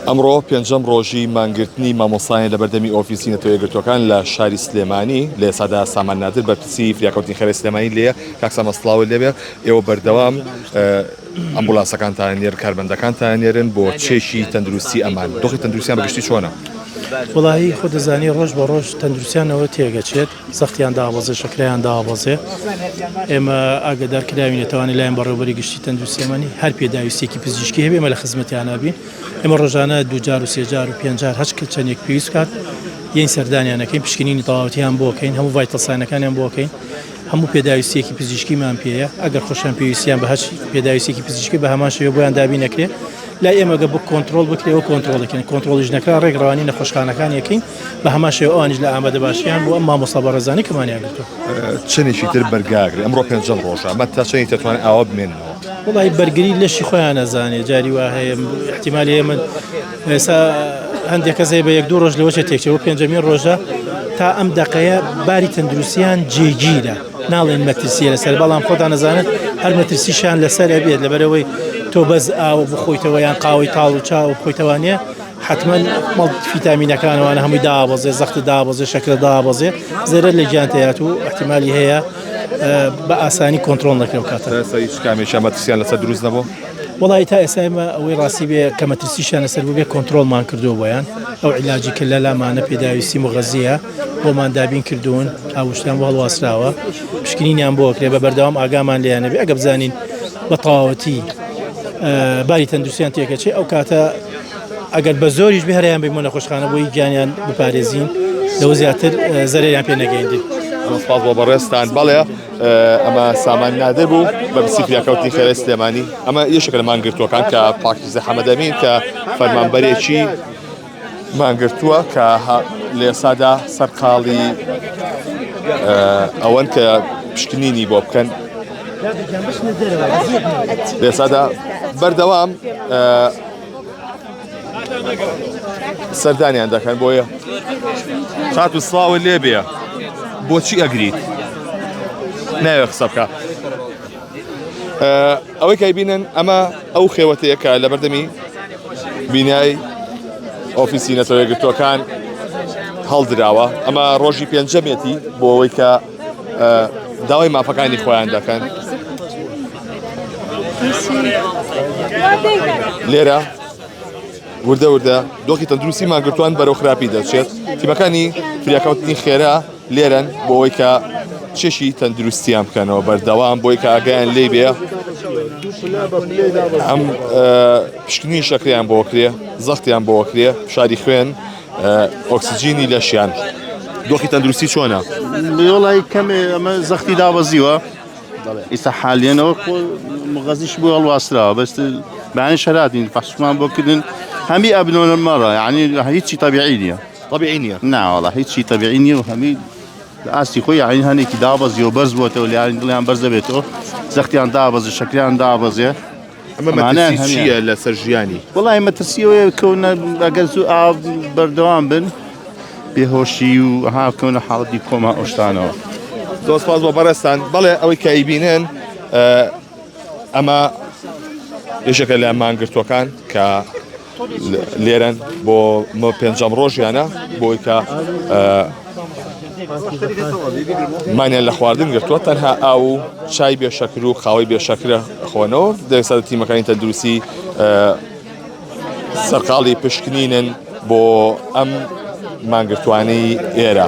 ئەمڕۆ پێنجەم ڕۆژی مانگرتنی مامۆسایان لە بەردەمی ئۆفیسی نەتەوەی یەکگرتووەکان لە شاری سلێمانی لە ئێسادا سامان نادر بە پرسی فریاکەوتنی خێرای سلێمانی لێیە. کاک مەستڵاوت لێبێ، ئێوە بەردەوام ئەمبولانسەکانتان نێر، کاربەندەکانتان نێرن بۆ چێشی تەندروستی ئەمان. دۆخی تەندروستیان بەگشتی چۆنە؟ وڵی خۆ دەزانی ڕۆژ بە ڕۆژ تەندروستیانەوە تێگەچێت، زەختیان دابەزێ، شەکرەیان دابەزێ. ئێمە ئاگادارکراوین دەتوانێت لایەن بەڕێوەبەری گشتی تەندروستیەمانی هەر پێداویستێکی پزیشکی هەبێ ئێمە لە خزمەتیان نابین. ئێمە ڕۆژانە 2 جار و 3 جار و 5 جار هەچ چەندێک پێویست کات یەن سەردانیانەکەین، پشکنینی تەواوەتیان بۆکەین، هەموو ڤایتەڵسانەکانیان بۆکەین، هەموو پێداویستێکی پزیشکیمان پێەیە. ئەگەر خۆشیان پێویستیان بە هەچ پێداویستێکی پزیشکی بە هەمان شێوە بۆیان دابین نەکرێت، لا ئێمەگە بۆ کۆنتترۆل بکرێەوە کۆنتترۆلەکەین، کۆنتترۆلیش نەکرا ڕێکڕوانی نەخۆشخانەکان یەکەین بە هەمان شێوە ئەوانیش لە ئامادە باشیان بۆ ئەم مامۆستا بەڕێزانی کەمانیان گرتووە. چنێکی تر بەرگاگرێ ئەمڕۆ پێنجەم ڕۆژە، ئەمە تا چەندی دەتوانێت ئاوا بمێنەوە؟ وڵی بەرگری لەشی خۆیان نەزانێت، جاری وا هەیە احتیمالی ئێمە ئێستا هەندێک کەسێ بە 1-2 ڕۆژ لەوەچە تێکچەوە پێنجەمین ڕۆژە تا ئەم دەقەیە باری تەندروستیان جێگیرە، ناڵێن مەترسیە لەسەر، بەڵام خۆتان نەزانێت هەر مەترسیشان لەسەر ئەبێت لەبەرەوەی تۆ بەز ئاوە بخۆیتەوە یان قاوەی تاڵ و چاوە بخۆیتەوانە حتمما مەڵ ڤیتامینەکانەوەوانە هەمووی دابەزێ، زەخت دابەزێ، شەکرە دابەزێ، زێرە لە گیانتەیات و احتیمالی هەیە بە ئاسانی کۆنتترۆل نەکرێت کاتە. کامیشە مەترسیان لەسەر دروست نەبوو؟ وڵی تا ئێستا ئەوەی ڕاستی بێ کە مەترسیشان لەسەر بێ کۆنتترۆلمان کردو بۆیان، ئەو عیلاجی کە لە لامانە پێداویستی مغەزیە بۆمان دابین کردوون، هاوشتیان بۆ هەڵواسراوە، پشکنینیان بۆکرێ بە بەردەوام ئاگامان لێیانە بێ. ئەگە بزانین بە تەواوەتی باری تەندروستیان تێکەچێ، ئەو کاتە ئەگەر بە زۆریش بێ هەریان بێ نەخۆشخانە بۆی گیانیان بپارێزین، لەوە زیاتر زەرێریان پێ نەگەیندین. سپاس بۆ بەڕێستان. بەڵێ ئەمە سامان نادر بوو بە پرسی فریاکەوتنی خێرای سلێمانی. ئەمە یەکێکە لە مانگرتووەکان کە پاکیزە حەمەدەمین کە فەرمانبەرێکی مانگرتووە کە لە ئێسادا سەرقاڵی ئەوەن کە پشکنینی بۆ بکەن. لە ئێسادا بەردەوام سەردانیان دەکەن. بۆیە خات و سڵاوت لێ بێ، بۆچی ئەگریت؟ ناوێ قسە بکە. ئەوەی کە بینن ئەمە ئەو خێوەتەیە کە لە بەردەمی بینای ئۆفیسی نەتەوەی یەکگرتووەکان هەڵدراوە. ئەمە ڕۆژی پێنجەمێتی بۆ ئەوەی کە داوای مافەکانی خۆیان دەکەن. لێرە وردە وردە دۆخی تەندروستی مانگرتووان بەرەو خراپی دەچێت. تیمەکانی فریاکەوتنی خێرا لێرن بۆ ئەوەی کە چێشی تەندروستیان بکەنەوە بەردەوام، بۆی کە ئاگایان لێ بێ. ئەم پشکنی شەکریان بۆکرێ، زەختیان بۆکرێ، شاری خوێن، ئۆکسجینی لەشیان. دۆخی تەندروستی چۆنە؟ وڵی کەمێ ئەمە زەختی دابەزیوە ئێستا حالیانەوە مغەزیش بۆ هەڵواسراوە، بەس بەیانی شەراتین پەشمان بۆکردن هەمی ئەبنۆنە مەڕە، یعنی هیچی تەبیعی نییە. طبیعی نییە؟ ناوەڵا هیچی تەبیعی نییە و هەمی ئاستی خۆی یعنی هەنێکی دابەزیەوە بەرز بۆتەوە لیان دڵیان بەرز دەبێتەوە، زەختیان دابەزێ، شەکریان دابەزێ. ئەمە مەترسی چییە لەسەر ژیانی؟ وڵی مەترسیەوەی کەونە ئەگەر زوو ئاو بەردەوام بن بێهۆشی و هاکەونە حاڵەتی کۆما ئۆشتانەوە. زۆر سپاس بۆ بەڕێستان. بەڵێ ئەوەی کە ئەیبینن ئەمە یەکێکە لە مانگرتووەکان کە لێرن بۆ پێنجەم ڕۆژیانە بۆی کە مانیان لە خواردن گرتووە، تەنها ئاو و چای بێشەکر و خاوەی بێشەکرە خۆنەوە. دەسەدا تیمەکانی تەندروستی سەرقاڵی پشکنینن بۆ ئەم مانگرتوانی ئێرە.